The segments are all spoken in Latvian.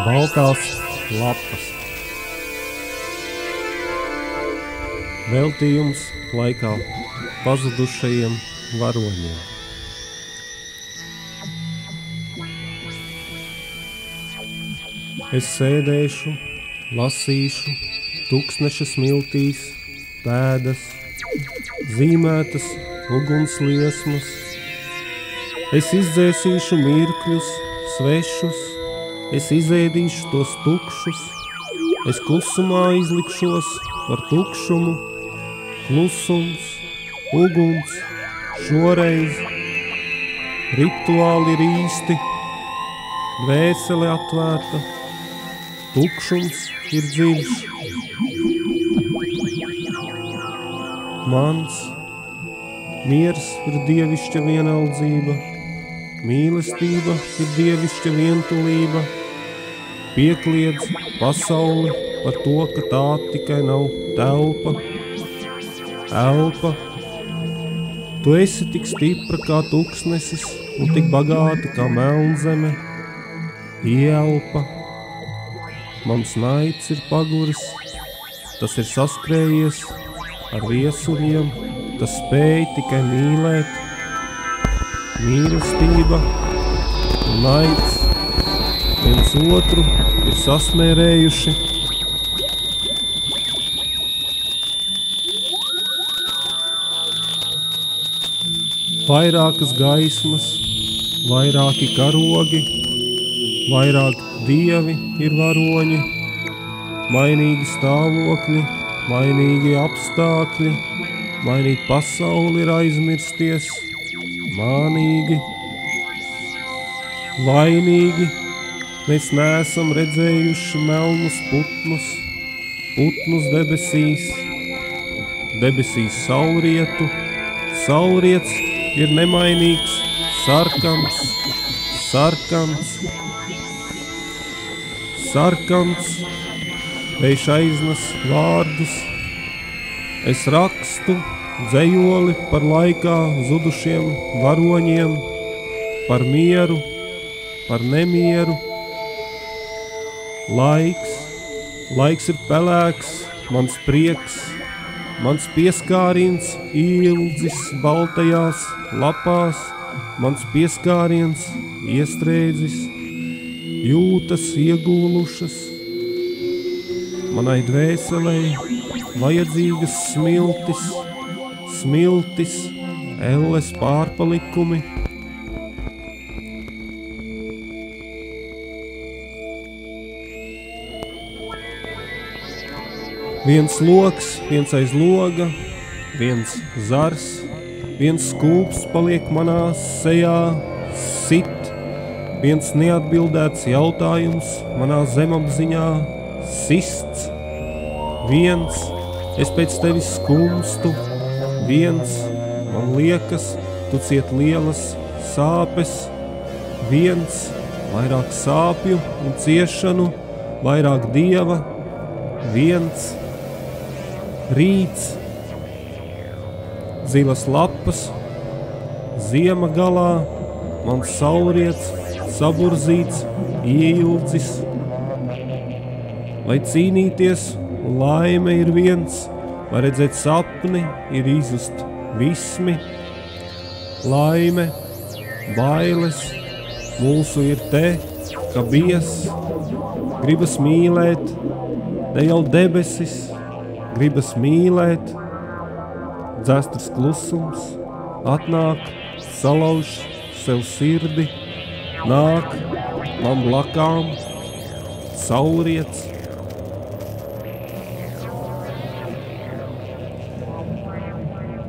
Baltās lapas. Veltījums laikā pazudušajiem varoņiem. Es sēdēšu, lasīšu, tuksneša smiltīs, pēdas, zīmētas ugunsliesmas. Es izdzēsīšu mirkļus, svešus, es izēdīšu tos tukšus, es klusumā izlikšos par tukšumu, klusums, uguns, šoreiz, rituāli ir īsti, dvēsele atvērta, tukšums ir dziļš. Mans miers ir dievišķa vienaldzība, mīlestība ir dievišķa vientulība, piekliedz pasauli par to, ka tā tikai nav telpa, elpa. Tu esi tik stipra kā tuksnesis un tik bagāta kā melnzeme, ielpa. Mans naids ir paguris, tas ir saskrējies ar viesuļiem, tas spēj tikai mīlēt. Mīlestība un naids viens otru ir sasmērējuši. Vairākas gaismas, vairāki karogi, vairāk dievi ir varoņi, mainīgi stāvokļi, mainīgi apstākļi, mainīt pasauli ir aizmirsties, mānīgi, vainīgi, mēs neesam redzējuši melnus putnus, putnus debesīs, debesīs saulrietu, saulriets ir nemainīgs, sarkans, sarkans, sarkans, vējš aiznes vārdus. Es rakstu dzejoli par laikā zudušiem varoņiem, par mieru, par nemieru. Laiks ir pelēks, mans prieks, mans pieskāriens ildzis baltajās lapās, mans pieskāriens iestrēdzis, jūtas iegūlušas. Manai dvēselei vajadzīgas smiltis, smiltis, elles pārpalikumi. Viens loks, viens aiz loga, viens zars, viens skūps paliek manā sejā, sit, viens neatbildēts jautājums manā zemapziņā, sists, viens, es pēc tevis skumstu, viens, man liekas, tu ciet lielas sāpes, viens, vairāk sāpju un ciešanu, vairāk dieva, viens, rīts, zilas lapas, ziema galā, mans saulriets, saburzīts, ieildzis. Vai cīnīties, un laime ir viens, vai redzēt sapni, ir izust vismi. Laime, bailes, mūsu ir te, ka bies, gribas mīlēt, te jau debesis, gribas mīlēt, dzēstras klusums, atnāk, salauž sev sirdi, nāk man blakām, saulriets.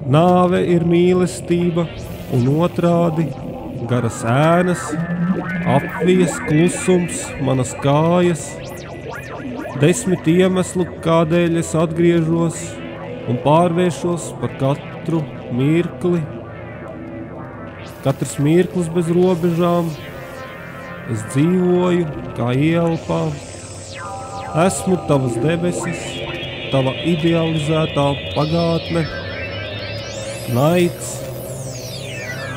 Nāve ir mīlestība un otrādi, garas ēnas, apvijas klusums, manas kājas, 10 iemeslu, kādēļ es atgriežos un pārvēršos par katru mirkli. Katrs mirklis bez robežām, es dzīvoju kā ielpā. Esmu tavas debesis, tava idealizētā pagātne.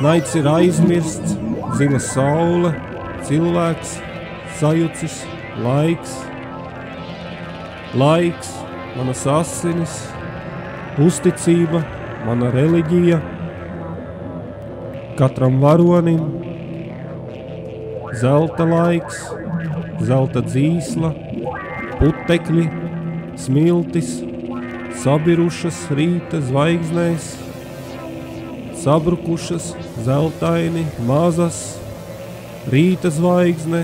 Naids ir aizmirsts, zila saule, cilvēks, sajucis, laiks, manas asinis, uzticība, mana reliģija, katram varonim, zelta laiks, zelta dzīsla, putekļi, smiltis, sabirušas rīta zvaigznēs, sabrukušas, zeltaini, mazas, rīta zvaigzne,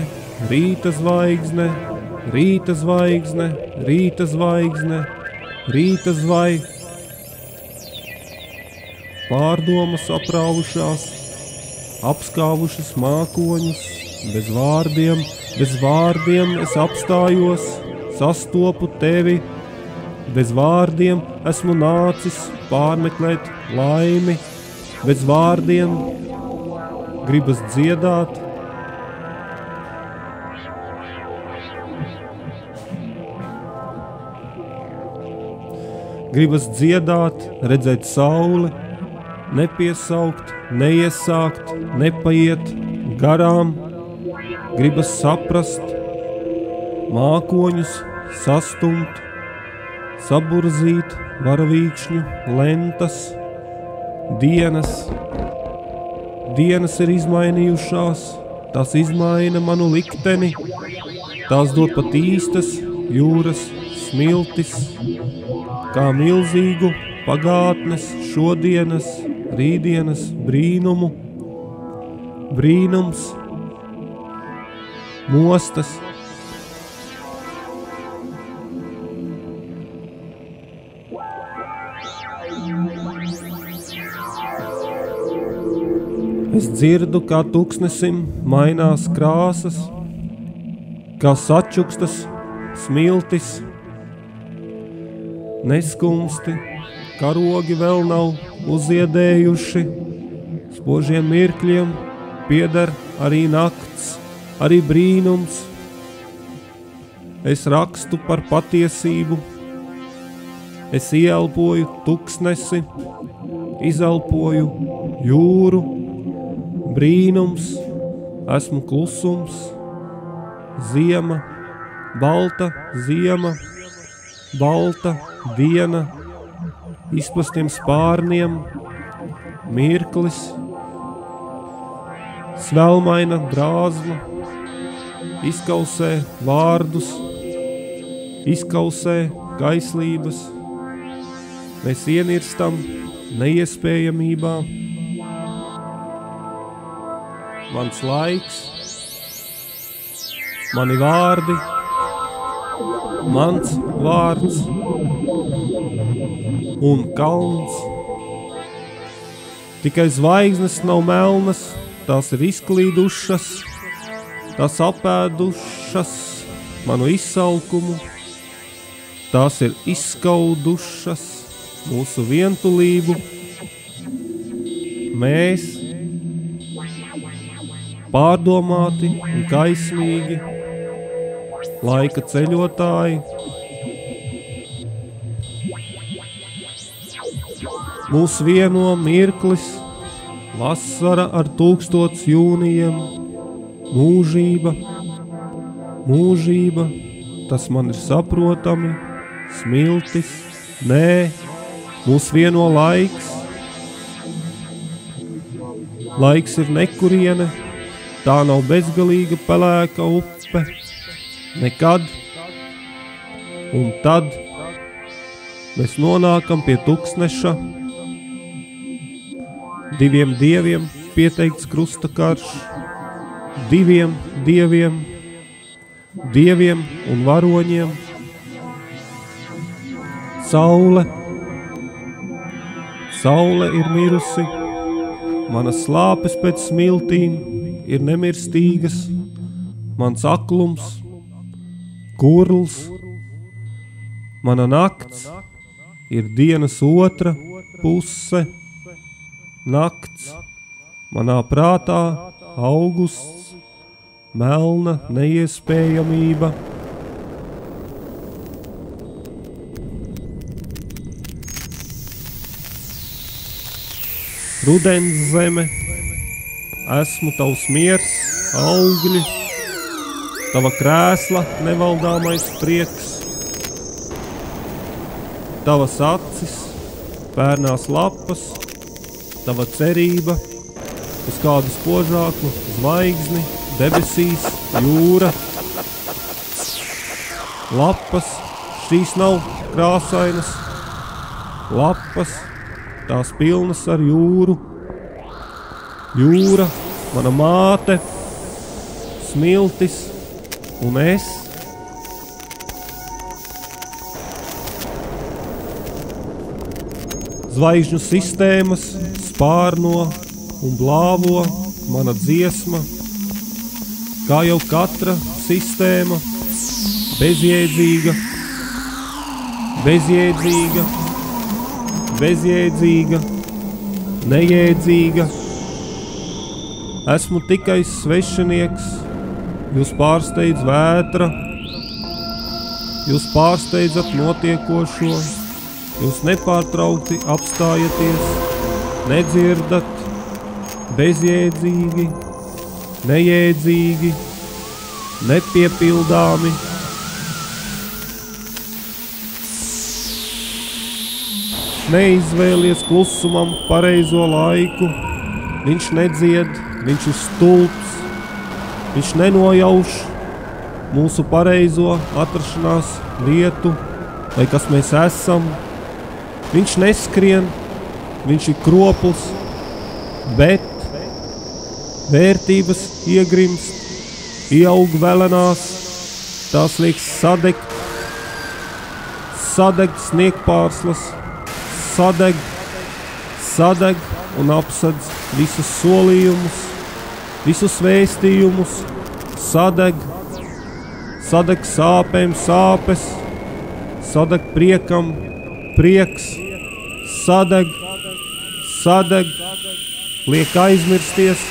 rīta zvaigzne, rīta zvaigzne, rīta zvaigzne, rīta zvaigzne. Pārdomas apraušās, apskāvušas mākoņus, bez vārdiem es apstājos, sastopu tevi, bez vārdiem esmu nācis pārmeklēt laimi, bez vārdiem gribas dziedāt. Gribas dziedāt, redzēt sauli, nepiesaukt, neiesākt, nepaiet garām. Gribas saprast, mākoņus sastumt, saburzīt varavīkšņu lentas, Dienas ir izmainījušās, tās izmaina manu likteni, tās dod pat īstas jūras smiltis, kā milzīgu pagātnes, šodienas, rītdienas brīnumu, brīnums, mostas. Es dzirdu, kā tuksnesim mainās krāsas, kā sačukstas smiltis, neskumsti, karogi vēl nav uziedējuši, spožiem mirkļiem pieder arī nakts, arī brīnums. Es rakstu par patiesību, es ieelpoju tuksnesi, izelpoju jūru, brīnums, esmu klusums, ziema, balta ziema, balta diena, izplastiem spārniem, mirklis, svelmaina brāzla, izkausē vārdus, izkausē kaislības, mēs ienirstam neiespējamībā. Mans laiks, mani vārdi, mans vārds un kalns. Tikai zvaigznes nav melnas, tās ir izklīdušas, tās apēdušas manu izsalkumu, tās ir izskaudušas mūsu vientulību. Mēs pārdomāti un kaismīgi, laika ceļotāji. Mūs vieno mirklis, vasara ar 1000 jūnijiem, mūžība, mūžība, tas man ir saprotami, smiltis, nē, mūs vieno laiks. Laiks ir nekuriene, tā nav bezgalīga pelēka upe, nekad, un tad mēs nonākam pie tuksneša, 2 dieviem pieteikts krusta karš, 2 dieviem, dieviem un varoņiem, saule ir mirusi, manas slāpes pēc smiltīm ir nemirstīgas, mans aklums, kurls, mana nakts ir dienas otra puse, nakts, manā prātā augusts, melna neiespējamība. Rudens zeme, esmu tavs miers, augļi, tava krēsla nevaldāmais prieks, tavas acis, pērnās lapas, tava cerība uz kādu spožāku zvaigzni, debesīs, jūra. Lapas, šīs nav krāsainas, lapas, tās pilnas ar jūru. Jūra, mana māte, smiltis un es. Zvaigžņu sistēmas spārno un blāvo mana dziesma, kā jau katra sistēma, bezjēdzīga, bezjēdzīga, bezjēdzīga, nejēdzīga. Esmu tikai svešinieks, jūs pārsteidz vētra, jūs pārsteidzat notiekošo, jūs nepārtraukti apstājaties, nedzirdat, bezjēdzīgi, nejēdzīgi, nepiepildāmi. neizvēlies klusumam pareizo laiku, viņš nedzied, viņš ir stulbs, viņš nenojauš mūsu pareizo atrašanās vietu, vai kas mēs esam. Viņš neskrien, viņš ir kropls, bet vērtības iegrimst, ieaug velenās, tās liek sadeg sniegpārslas, sadeg un apsedz visus solījumus, visus vēstījumus, sadeg sāpēm sāpes, sadeg priekam prieks, sadeg, liek aizmirsties.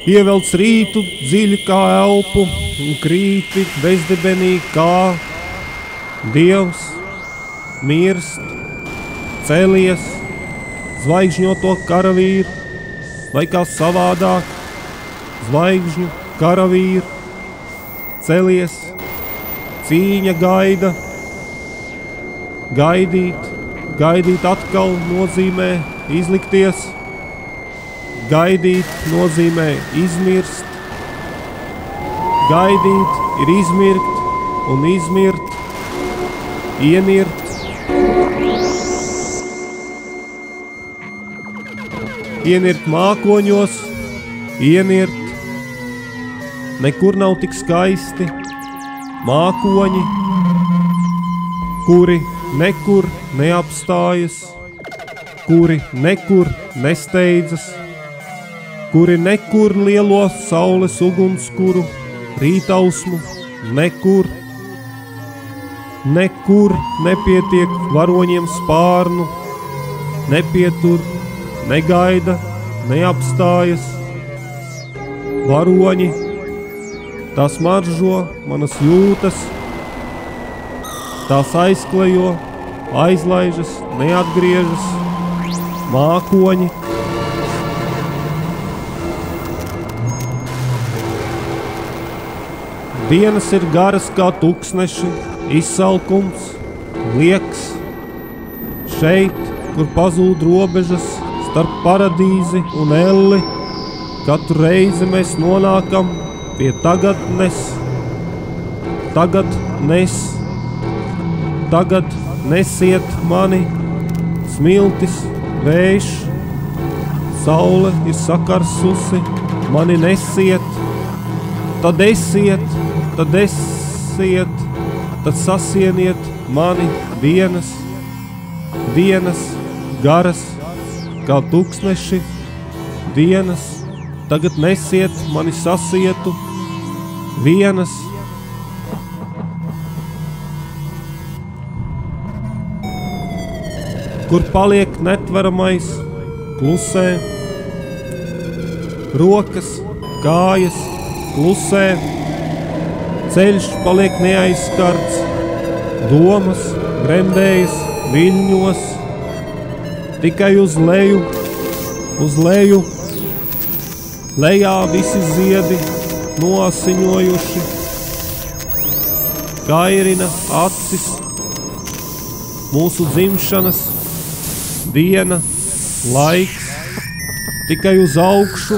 Ievelc rītu dziļi kā elpu un krīti bezdibenī kā Dievs, mirst, celies, zvaigžņoto karavīru, vai kā savādāk, zvaigžņu karavīru, celies, cīņa gaida, gaidīt atkal nozīmē izlikties, gaidīt nozīmē izmirst, gaidīt ir izmirkt un izmirt, iemirt. Ienirt mākoņos, ienirt, nekur nav tik skaisti mākoņi, kuri nekur neapstājas, kuri nekur nesteidzas, kuri nekur lielo saules ugunskuru, rītausmu, nekur nepietiek varoņiem spārnu, nepietur, negaida, neapstājas. Varoņi, tās maržo manas jūtas, tās aizklejo, aizlaižas, neatgriežas, mākoņi. Dienas ir garas kā tuksneši, izsalkums, lieks. Šeit, kur pazūd robežas starp paradīzi un elli, katru reizi mēs nonākam pie tagadnes. Tagad nesiet mani, smiltis, vējš, saule ir sakarsusi, mani nesiet, tad esiet, tad sasieniet mani dienas garas, kā tūkstneši, dienas, tagad nesiet mani sasietu, vienas. Kur paliek netveramais, klusē, rokas, kājas, klusē, ceļš paliek neaizskarts, domas gremdējas viļņos, tikai uz leju, lejā visi ziedi noasiņojuši, kairina acis, mūsu dzimšanas diena, laiks, tikai uz augšu,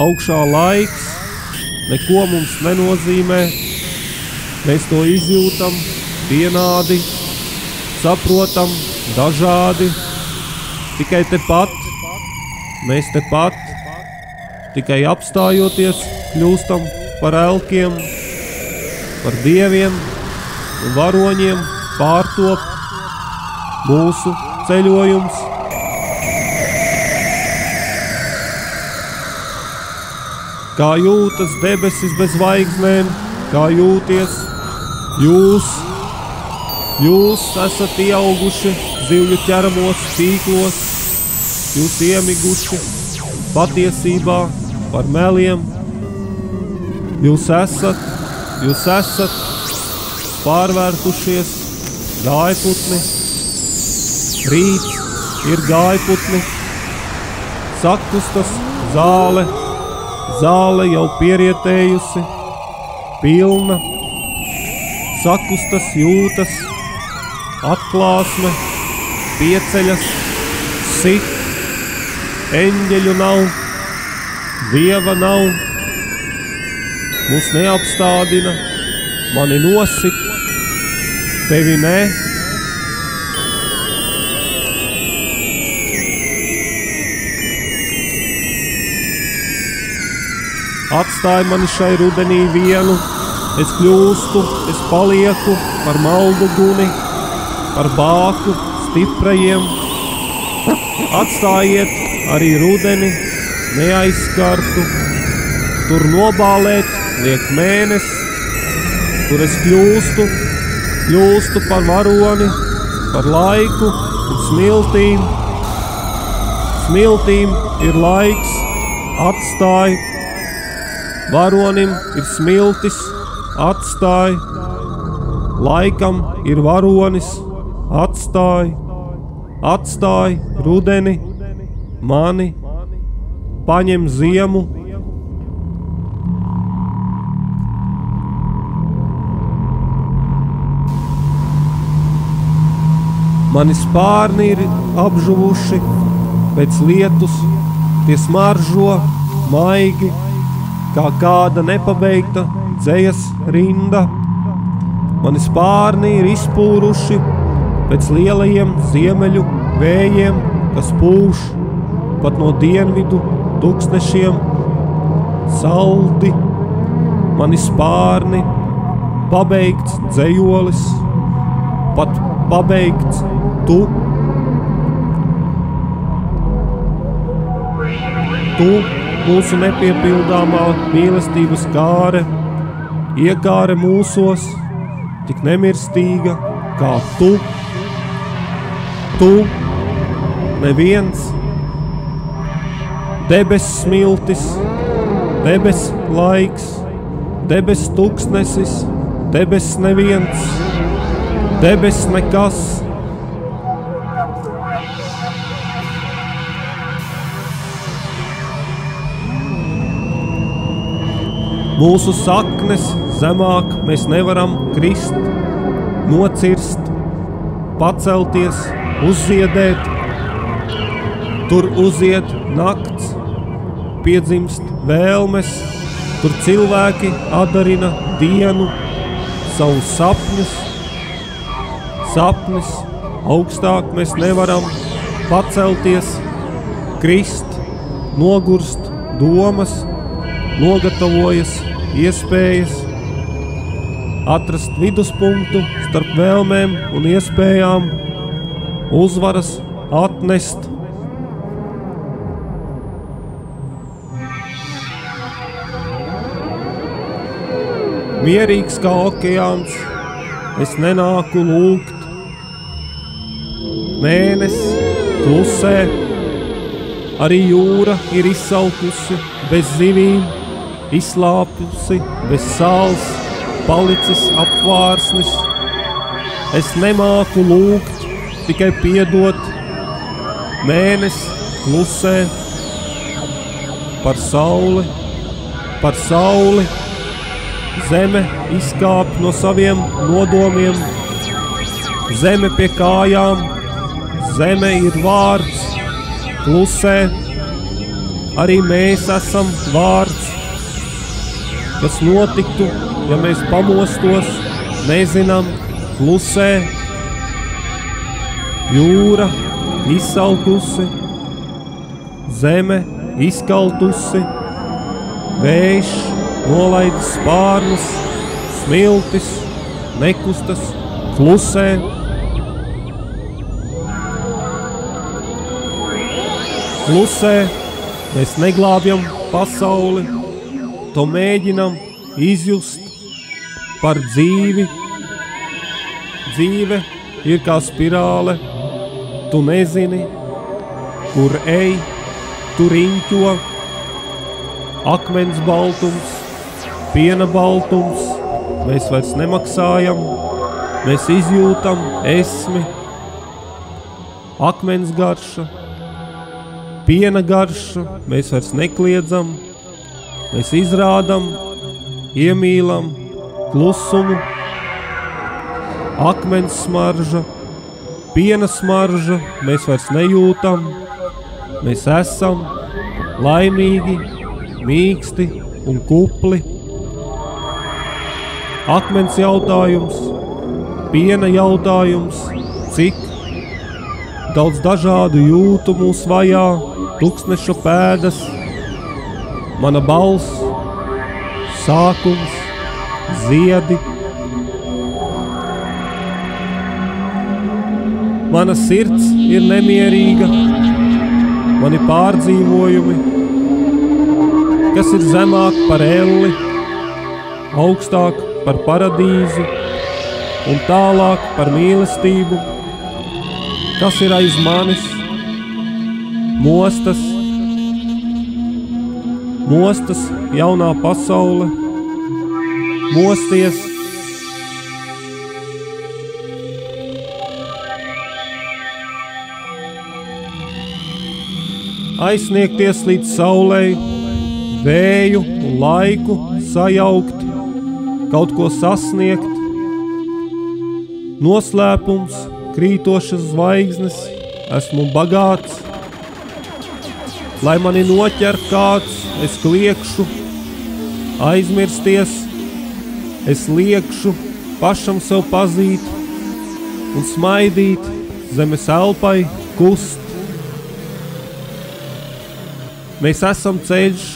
augšā laiks, neko mums nenozīmē, mēs to izjūtam vienādi, saprotam dažādi, tikai tepat, mēs tepat, tikai apstājoties, kļūstam par elkiem, par dieviem un varoņiem, pārtop mūsu ceļojums. Kā jūtas debesis bez zvaigznēm, kā jūties jūs esat ieauguši zivju ķeramos tīklos, jūs iemiguši patiesībā par meliem, jūs esat pārvērtušies gājputni, rīts ir gājputni, sakustas zāle jau pierietējusi, pilna, sakustas jūtas, atklāsme, pieceļas, sit, eņģeļu nav, dieva nav, mūs neapstādina, mani nosit, tevi ne. Atstāj mani šai rudenī vienu, es kļūstu, es palieku par maldu guni, par bāku stiprajiem. Atstājiet arī rudeni, neaizskartu, tur nobālēt liek mēnesis, tur es kļūstu par varoni, par laiku un smiltīm. Smiltīm ir laiks, atstāj, varonim ir smiltis, atstāj, laikam ir varonis, atstāj, atstāj rudeni, mani, paņem ziemu. Mani spārni ir apžuvuši pēc lietus, tie smaržo maigi, kā kāda nepabeigta dzejas rinda. Mani spārni ir izpūruši pēc lielajiem ziemeļu vējiem, kas pūš pat no dienvidu tuksnešiem. Saldi, mani spārni, pabeigts dzejolis, pat pabeigts tu. Tu, mūsu nepiepildāmā mīlestības kāre, iekāre mūsos, tik nemirstīga kā tu. Tu, neviens, debes smiltis, debes laiks, debes tuksnesis, debes neviens, debes nekas. Mūsu saknes zemāk mēs nevaram krist, nocirst, pacelties, uzziedēt. Tur uziet nakts, piedzimst vēlmes, tur cilvēki atdarina dienu, savus sapņus. Sapnis augstāk mēs nevaram pacelties, krist, nogurst domas, nogatavojas iespējas, atrast viduspunktu starp vēlmēm un iespējām, uzvaras atnest. Mierīgs kā okeāns, es nenāku lūgt. Mēnesis klusē, arī jūra ir izsalkusi bez zivīm, izslāpusi bez sāls, palicis apvārsnis. Es nemāku lūgt, tikai piedot. Mēnesis klusē par sauli, zeme izkāp no saviem nodomiem, zeme pie kājām, zeme ir vārds, klusē, arī mēs esam vārds. Kas notiktu, ja mēs pamostos, nezinām, klusē. Jūra izsalkusi, zeme izkaltusi, vējš nolaidis spārnus, smiltis nekustas, klusē. Klusē, mēs neglābjam pasauli, to mēģinam izjust par dzīvi. Dzīve ir kā spirāle, tu nezini, kur ej, tu riņķo. Akmens baltums, piena baltums, mēs vairs nemaksājam, mēs izjūtam esmi. Akmens garša, piena garša, mēs vairs nekliedzam. Mēs izrādam, iemīlam, klusumu, akmens smarža, piena smarža, mēs vairs nejūtam, mēs esam laimīgi, mīksti un kupli. Akmens jautājums, piena jautājums, cik daudz dažādu jūtu mūs vajā, tuksneša pēdas, mana balss, sākums, ziedi. Mana sirds ir nemierīga, mani pārdzīvojumi, kas ir zemāk par elli, augstāk par paradīzi un tālāk par mīlestību, kas ir aiz manis, mostas jaunā pasaule, mosties. Aizsniegties līdz saulei, vēju un laiku sajaukt, kaut ko sasniegt. Noslēpums, krītošas zvaigznes, esmu bagāts. Lai mani noķer kāds, es kliekšu, aizmirsties, es liekšu pašam sev pazīt un smaidīt, zemes elpai kust. Mēs esam ceļš,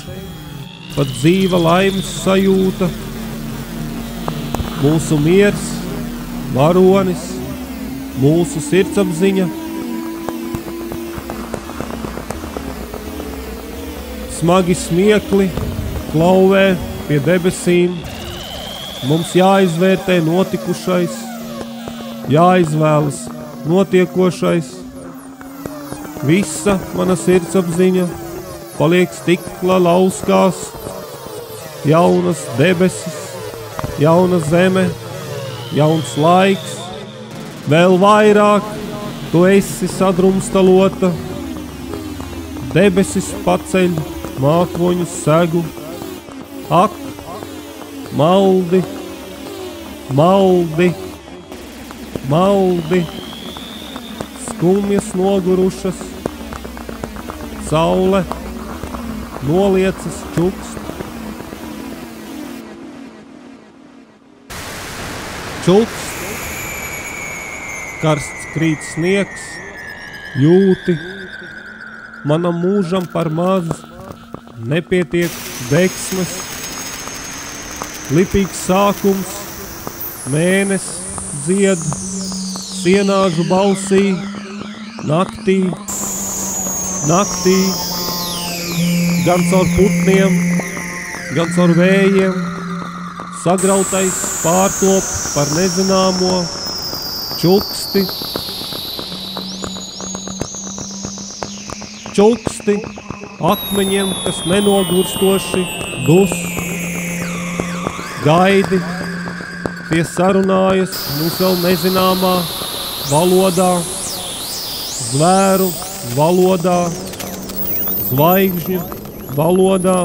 pat dzīva laimes sajūta, mūsu miers, varonis, mūsu sirdsapziņa. Smagi smiekli klauvē pie debesīm, mums jāizvērtē notikušais, jāizvēlas notiekošais. Visa mana sirdsapziņa paliek stikla lauskās, jaunas debesis, jauna zeme, jauns laiks, vēl vairāk tu esi sadrumstalota, debesis paceļ mākoņu segu, ak, maldi, maldi, maldi, skumjas nogurušas, saule, noliecas čukst. Čukst, karsts krīt sniegs, jūti, manam mūžam par maz, nepietiek deksmes, lipīgs sākums, mēnes dzied, sienāžu balsī, naktī, naktī, gan caur putniem, gan caur vējiem, sagrautais pārtop par nezināmo, čuksti, čuksti, akmeņiem, kas nenogurstoši dus, gaidi, tie sarunājas mums vēl nezināmā valodā, zvēru valodā, zvaigžņu valodā,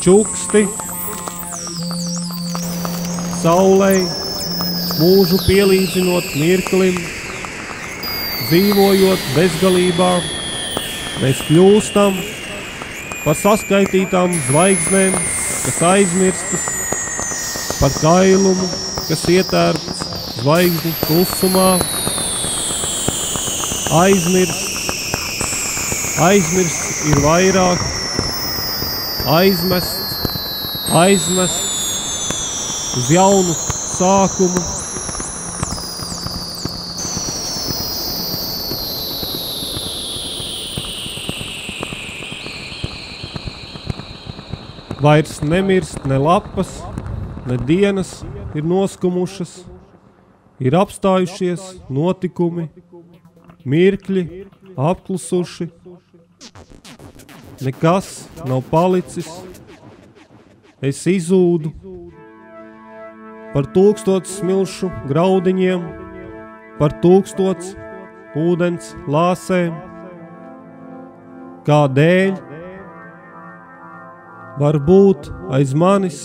čuksti, saulei, mūžu pielīdzinot mirklim, dzīvojot bezgalībā, mēs kļūstam par saskaitītām zvaigznēm, kas aizmirstas, par kailumu, kas ietērpts zvaigžņu klusumā, aizmirst ir vairāk, aizmest uz jaunu sākumu. Vairs nemirst ne lapas, ne dienas ir noskumušas, ir apstājušies notikumi, mirkļi apklusuši. Nekas nav palicis, es izzūdu par 1000 smilšu graudiņiem, par 1000 ūdens lāsēm. Kādēļ? Varbūt aiz manis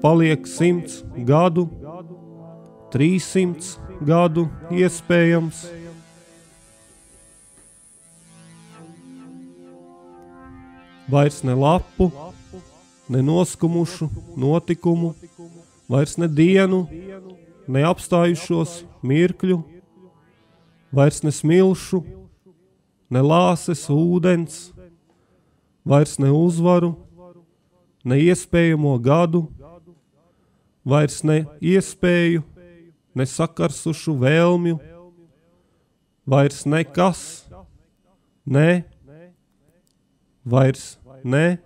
paliek 100 gadu, 300 gadu iespējams. Vairs ne lapu, ne noskumušu notikumu, vairs ne dienu, ne apstājušos mirkļu, vairs ne smilšu, ne lāses ūdens, vairs ne uzvaru, ne iespējamo gadu, vairs ne iespēju, ne sakarsušu vēlmju, vairs nekas, ne, vairs ne,